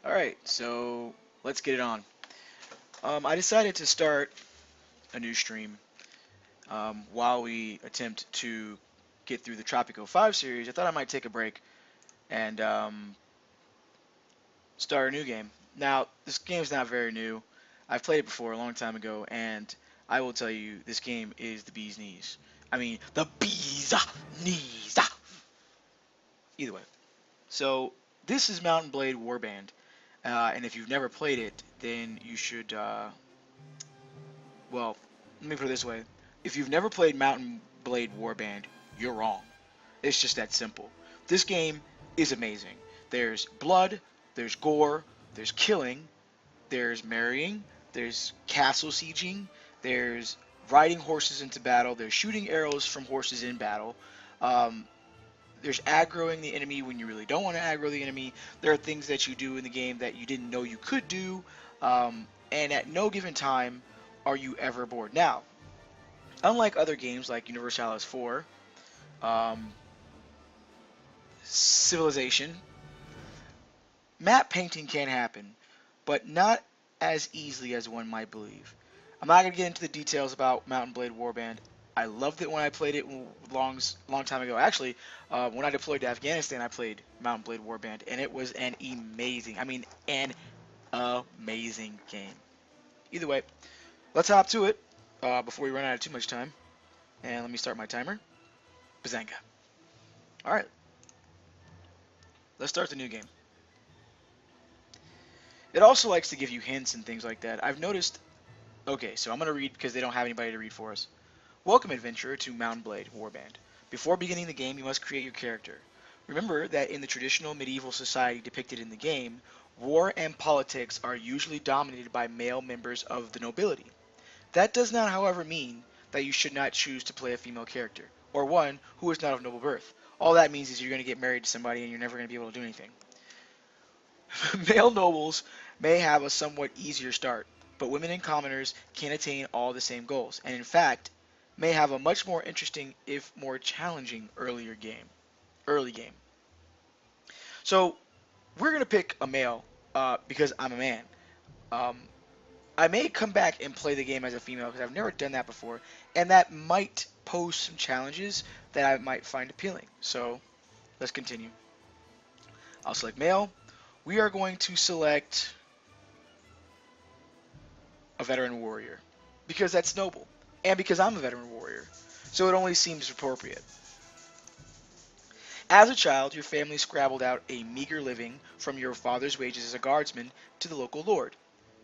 Alright, so let's get it on. I decided to start a new stream while we attempt to get through the Tropico 5 series. I thought I might take a break and start a new game. Now, this game's not very new. I've played it before a long time ago, and I will tell you, this game is the bee's knees. I mean, the bee's knees. Either way. So, this is Mountain Blade Warband, and if you've never played it, then you should well, let me put it this way. If you've never played Mountain Blade Warband, you're wrong. It's just that simple. This game is amazing. There's blood, there's gore, there's killing, there's marrying, there's castle sieging, there's riding horses into battle, there's shooting arrows from horses in battle. Um, there's aggroing the enemy when you really don't want to aggro the enemy. There are things that you do in the game that you didn't know you could do. And at no given time are you ever bored. Now, unlike other games like Universalis 4, um, Civilization, map painting can happen, but not as easily as one might believe. I'm not going to get into the details about Mountain Blade Warband. I loved it when I played it long time ago. Actually, when I deployed to Afghanistan, I played Mountain Blade Warband, and it was an amazing game. Either way, let's hop to it before we run out of too much time. And let me start my timer. Bazanga. Alright, let's start the new game. It also likes to give you hints and things like that. I've noticed. Okay, so I'm going to read because they don't have anybody to read for us. Welcome, adventurer, to Mountain Blade Warband. Before beginning the game, you must create your character. Remember that in the traditional medieval society depicted in the game, war and politics are usually dominated by male members of the nobility. That does not, however, mean that you should not choose to play a female character, or one who is not of noble birth. All that means is you're going to get married to somebody and you're never going to be able to do anything. Male nobles may have a somewhat easier start, but women and commoners can attain all the same goals, and in fact, may have a much more interesting, if more challenging, early game. So we're gonna pick a male because I'm a man. Um, I may come back and play the game as a female because I've never done that before, and that might pose some challenges that I might find appealing. So let's continue. I'll select male. We are going to select a veteran warrior because that's noble, and because I'm a veteran warrior, so it only seems appropriate. As a child, your family scrabbled out a meager living from your father's wages as a guardsman to the local lord.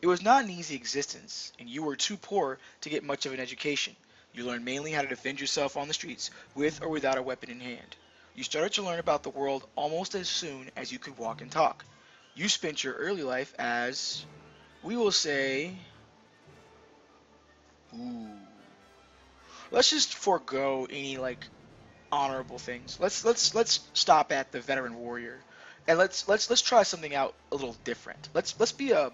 It was not an easy existence, and you were too poor to get much of an education. You learned mainly how to defend yourself on the streets, with or without a weapon in hand. You started to learn about the world almost as soon as you could walk and talk. You spent your early life as, we will say, ooh. Let's just forego any honorable things. Let's stop at the veteran warrior, and let's try something out a little different. Let's be a,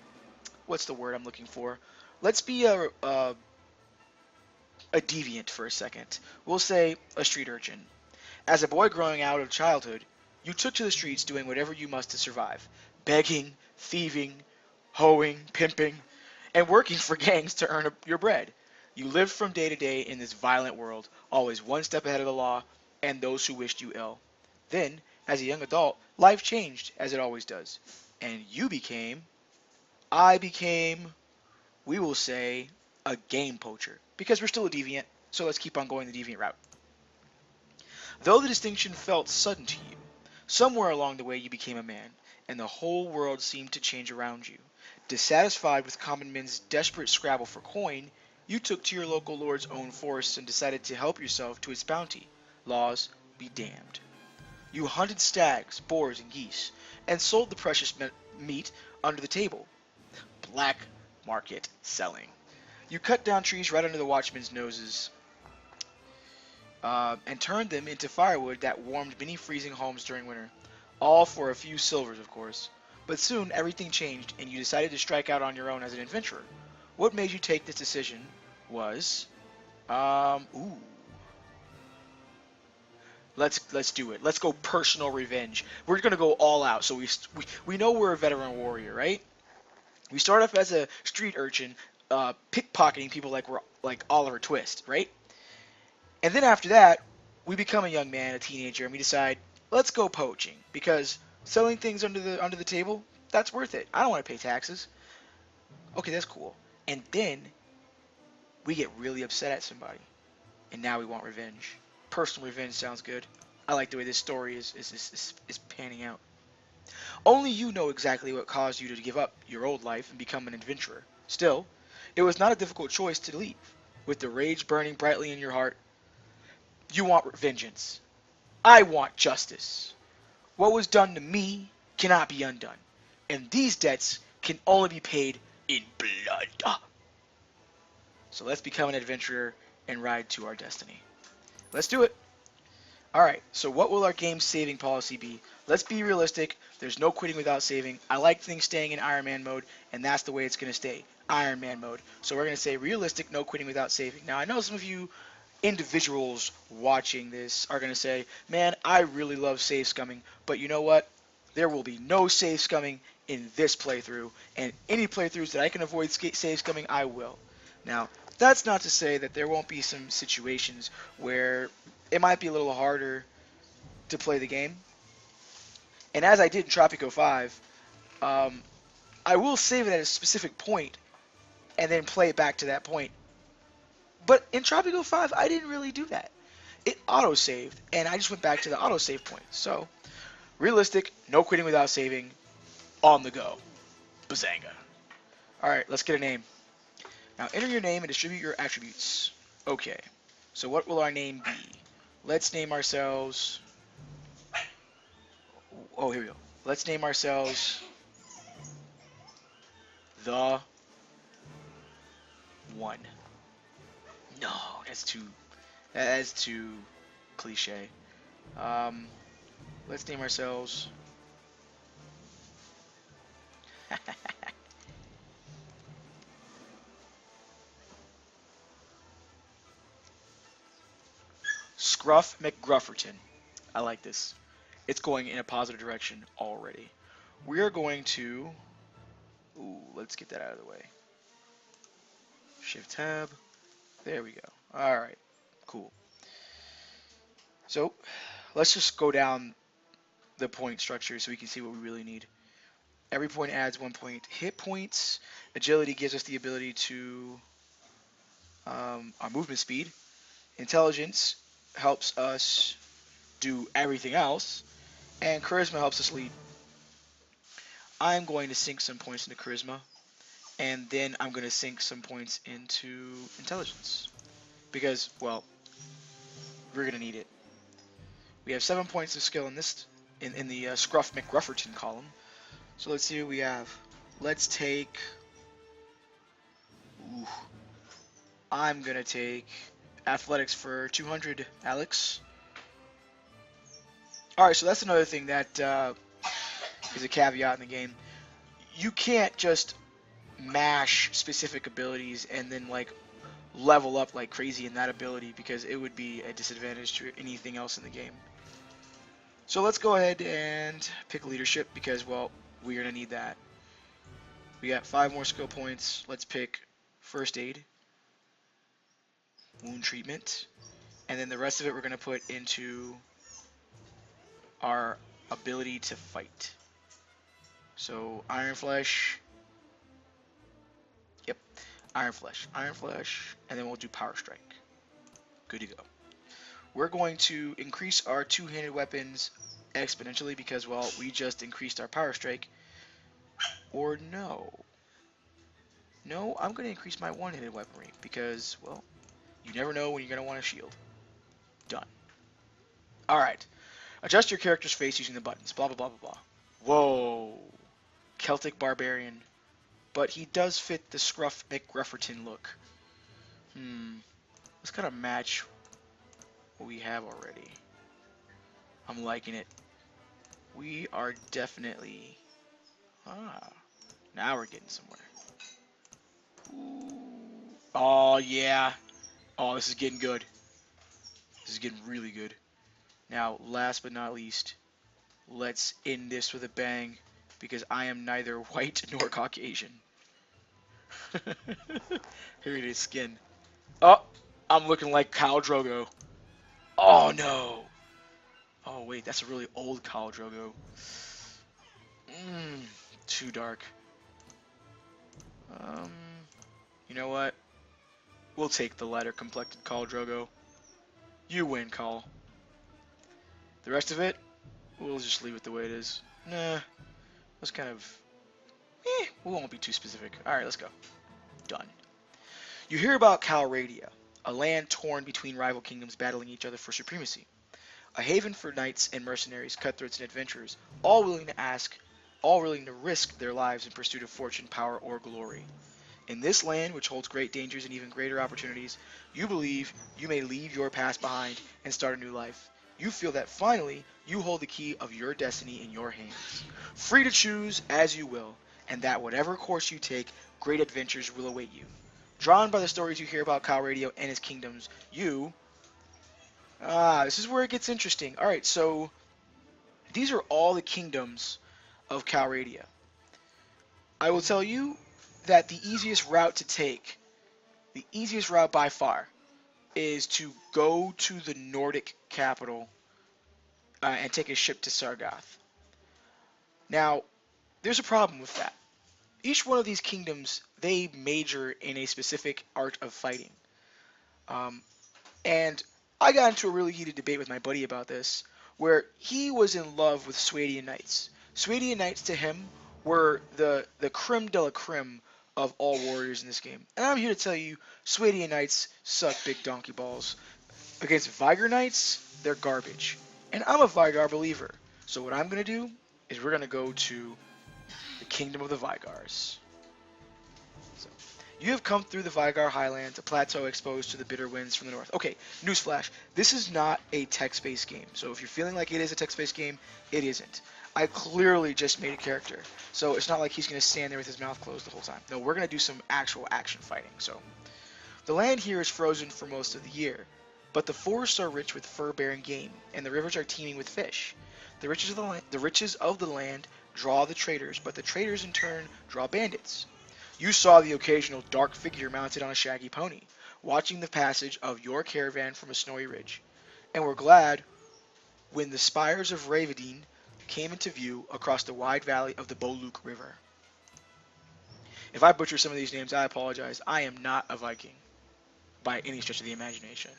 what's the word I'm looking for? Let's be a deviant for a second. We'll say a street urchin. As a boy growing out of childhood, you took to the streets doing whatever you must to survive, begging, thieving, hoeing, pimping, and working for gangs to earn your bread. You lived from day to day in this violent world, always one step ahead of the law and those who wished you ill. Then, as a young adult, life changed, as it always does. And I became, we will say, a game poacher. Because we're still a deviant, so let's keep on going the deviant route. Though the distinction felt sudden to you, somewhere along the way you became a man, and the whole world seemed to change around you. Dissatisfied with common men's desperate scrabble for coin, you took to your local lord's own force and decided to help yourself to its bounty. Laws be damned. You hunted stags, boars, and geese, and sold the precious meat under the table. Black market selling. You cut down trees right under the watchmen's noses, and turned them into firewood that warmed many freezing homes during winter. All for a few silvers, of course. But soon everything changed, and you decided to strike out on your own as an adventurer. What made you take this decision was, ooh, Let's do it. Let's go personal revenge. We're gonna go all out. So we know we're a veteran warrior, right? We start off as a street urchin, pickpocketing people like we're like Oliver Twist, right? And then after that, we become a young man, a teenager, and we decide let's go poaching because selling things under the table that's worth it. I don't want to pay taxes. Okay, that's cool. And then we get really upset at somebody, and now we want revenge. Personal revenge sounds good. I like the way this story is panning out. Only you know exactly what caused you to give up your old life and become an adventurer. Still, it was not a difficult choice to leave. With the rage burning brightly in your heart, you want vengeance. I want justice. What was done to me cannot be undone, and these debts can only be paid in blood. So let's become an adventurer and ride to our destiny. Let's do it. Alright, so what will our game's saving policy be? Let's be realistic. There's no quitting without saving. I like things staying in Iron Man mode, and that's the way it's going to stay. Iron Man mode. So we're going to say realistic, no quitting without saving. Now, I know some of you individuals watching this are going to say, man, I really love save scumming, but you know what? There will be no save scumming in this playthrough, and any playthroughs that I can avoid save scumming, I will. Now, that's not to say that there won't be some situations where it might be a little harder to play the game. And as I did in Tropico 5, I will save it at a specific point and then play it back to that point. But in Tropico 5, I didn't really do that. It auto-saved, and I just went back to the auto-save point. So, realistic, no quitting without saving, on the go. Bazanga. Alright, let's get a name. Now, enter your name and distribute your attributes. Okay, so what will our name be? Let's name ourselves... Oh, here we go. Let's name ourselves... The One. No, that's too cliche. Let's name ourselves... Scruff McGrufferton. I like this. It's going in a positive direction already. We are going to... Ooh, let's get that out of the way. Shift tab. There we go. Alright, cool. So, let's just go down the point structure so we can see what we really need. Every point adds 1 point hit points. Agility gives us the ability to... our movement speed. Intelligence helps us do everything else. And Charisma helps us lead. I'm going to sink some points into Charisma. And then I'm going to sink some points into Intelligence. Because, well, we're going to need it. We have 7 points of skill in this in the Scruff McGrufferton column. So let's see what we have. Let's take... Ooh, I'm going to take Athletics for 200, Alex. Alright, so that's another thing that is a caveat in the game. You can't just mash specific abilities and then like level up like crazy in that ability because it would be a disadvantage to anything else in the game. So let's go ahead and pick leadership because, well, we're going to need that. We got 5 more skill points. Let's pick first aid, wound treatment, and then the rest of it we're going to put into our ability to fight. So Iron Flesh, yep, Iron Flesh, and then we'll do Power Strike. Good to go. We're going to increase our two-handed weapons exponentially because, well, we just increased our Power Strike. Or no. No, I'm going to increase my one-handed weaponry because, well, you never know when you're going to want a shield. Done. Alright. Adjust your character's face using the buttons. Blah, blah, blah, blah, blah. Whoa. Celtic Barbarian. But he does fit the Scruff McGrufferton look. Let's kind of match what we have already. I'm liking it. We are definitely... now we're getting somewhere. Ooh. Oh, yeah. Oh, this is getting good. This is getting really good. Now, last but not least, let's end this with a bang, because I am neither white nor Caucasian. Here it is, skin. Oh, I'm looking like Khal Drogo. Oh no. Oh wait, that's a really old Khal Drogo. Mmm, too dark. Um, you know what? We'll take the lighter complected Khal Drogo. You win, Khal. The rest of it, we'll just leave it the way it is. Nah, that's kind of... we won't be too specific. Alright, let's go. Done. You hear about Calradia, a land torn between rival kingdoms battling each other for supremacy. A haven for knights and mercenaries, cutthroats and adventurers, all willing to risk their lives in pursuit of fortune, power, or glory. In this land, which holds great dangers and even greater opportunities, you believe you may leave your past behind and start a new life. You feel that finally, you hold the key of your destiny in your hands, free to choose as you will, and that whatever course you take, great adventures will await you. Drawn by the stories you hear about Calradia and his kingdoms, you... this is where it gets interesting. Alright, so these are all the kingdoms of Calradia. I will tell you that the easiest route to take, the easiest route by far, is to go to the Nordic capital and take a ship to Sargath. Now, there's a problem with that. Each one of these kingdoms, they major in a specific art of fighting. And I got into a really heated debate with my buddy about this, where he was in love with Swadian knights. Swadian knights to him were the creme de la creme of all warriors in this game. And I'm here to tell you, Swadian knights suck big donkey balls. Against Vaegir knights, they're garbage. And I'm a Vaegir believer. So what I'm going to do is we're going to go to the Kingdom of the Vaegars. So, you have come through the Vaegir Highlands, a plateau exposed to the bitter winds from the north. Okay, newsflash. This is not a text-based game. So if you're feeling like it is a text-based game, it isn't. I clearly just made a character. So it's not like he's going to stand there with his mouth closed the whole time. No, we're going to do some actual action fighting. So the land here is frozen for most of the year, but the forests are rich with fur-bearing game, and the rivers are teeming with fish. The riches of the land draw the traders, but the traders in turn draw bandits. You saw the occasional dark figure mounted on a shaggy pony, watching the passage of your caravan from a snowy ridge, and were glad when the spires of Ravedine came into view across the wide valley of the Boluk River. If I butcher some of these names, I apologize. I am not a Viking, by any stretch of the imagination.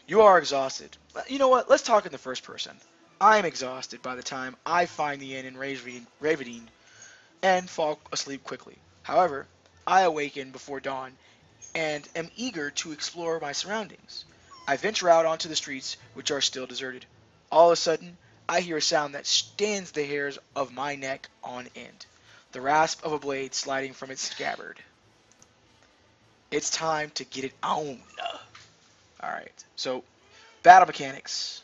You are exhausted. You know what? Let's talk in the first person. I am exhausted by the time I find the inn in Ravedine and fall asleep quickly. However, I awaken before dawn and am eager to explore my surroundings. I venture out onto the streets, which are still deserted. All of a sudden, I hear a sound that stands the hairs of my neck on end. The rasp of a blade sliding from its scabbard. It's time to get it on. Alright, so battle mechanics.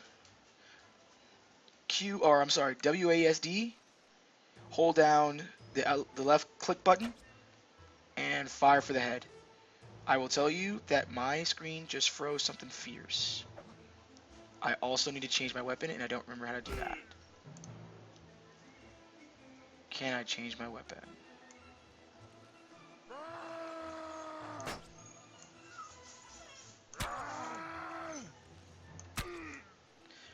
WASD, hold down the left click button, and fire for the head. I will tell you that my screen just froze something fierce. I also need to change my weapon, and I don't remember how to do that. Can I change my weapon?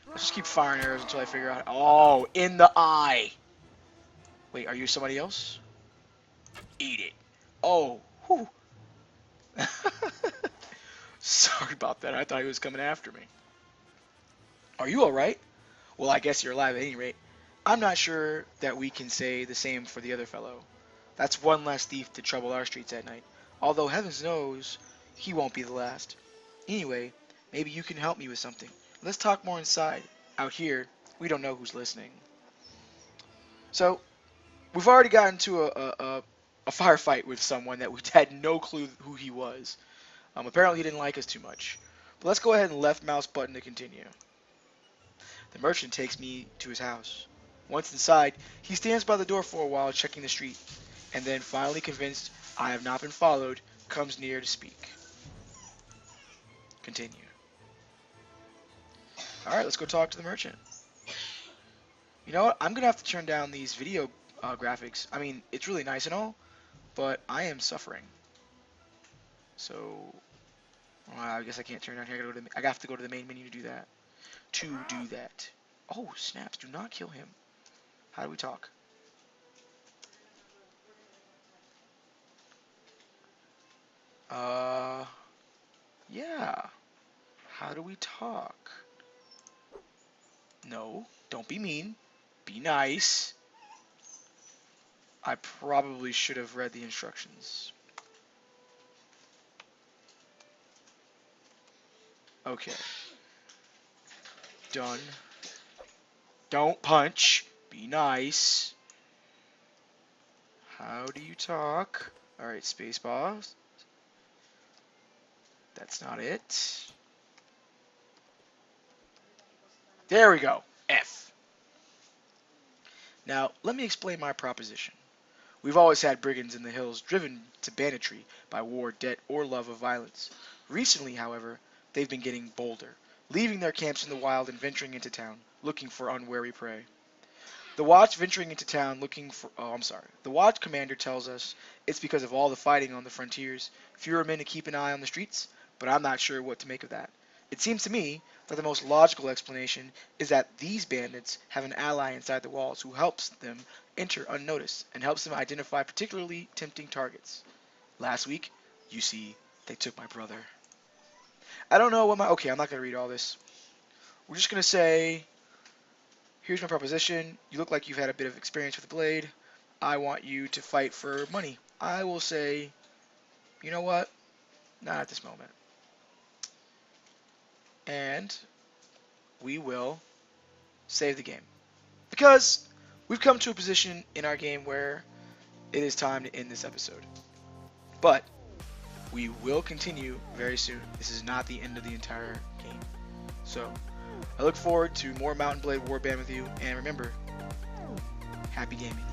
Let's just keep firing arrows until I figure out. Oh, in the eye! Wait, are you somebody else? Eat it. Oh, whew. Sorry about that. I thought he was coming after me. Are you alright? Well, I guess you're alive at any rate. I'm not sure that we can say the same for the other fellow. That's one less thief to trouble our streets at night. Although heavens knows he won't be the last. Anyway, maybe you can help me with something. Let's talk more inside. Out here, we don't know who's listening. So, we've already gotten into a firefight with someone that we had no clue who he was. Apparently he didn't like us too much. But let's go ahead and left mouse button to continue. The merchant takes me to his house. Once inside, he stands by the door for a while checking the street, and then finally convinced I have not been followed, comes near to speak. Continue. Alright, let's go talk to the merchant. You know what? I'm gonna have to turn down these video graphics. I mean, it's really nice and all, but I am suffering. So, I guess I can't turn down here. I have to go to the main menu to do that. Oh, snaps. Do not kill him. How do we talk? Yeah. How do we talk? No, don't be mean. Be nice. I probably should have read the instructions. Okay. Done. Don't punch. Be nice. How do you talk? Alright, spacebar. That's not it. There we go. F. Now, let me explain my proposition. We've always had brigands in the hills driven to banditry by war, debt, or love of violence. Recently, however, they've been getting bolder, leaving their camps in the wild and venturing into town, looking for unwary prey. The watch venturing into town looking for... Oh, I'm sorry. The watch commander tells us it's because of all the fighting on the frontiers, fewer men to keep an eye on the streets, but I'm not sure what to make of that. It seems to me that the most logical explanation is that these bandits have an ally inside the walls who helps them enter unnoticed and helps them identify particularly tempting targets. Last week, you see, they took my brother. I don't know what my... Okay, I'm not going to read all this. We're just going to say... Here's my proposition. You look like you've had a bit of experience with the blade. I want you to fight for money. I will say, you know what? Not at this moment. And we will save the game. Because we've come to a position in our game where it is time to end this episode. But we will continue very soon. This is not the end of the entire game. So I look forward to more Mountain Blade Warband with you, and remember, happy gaming.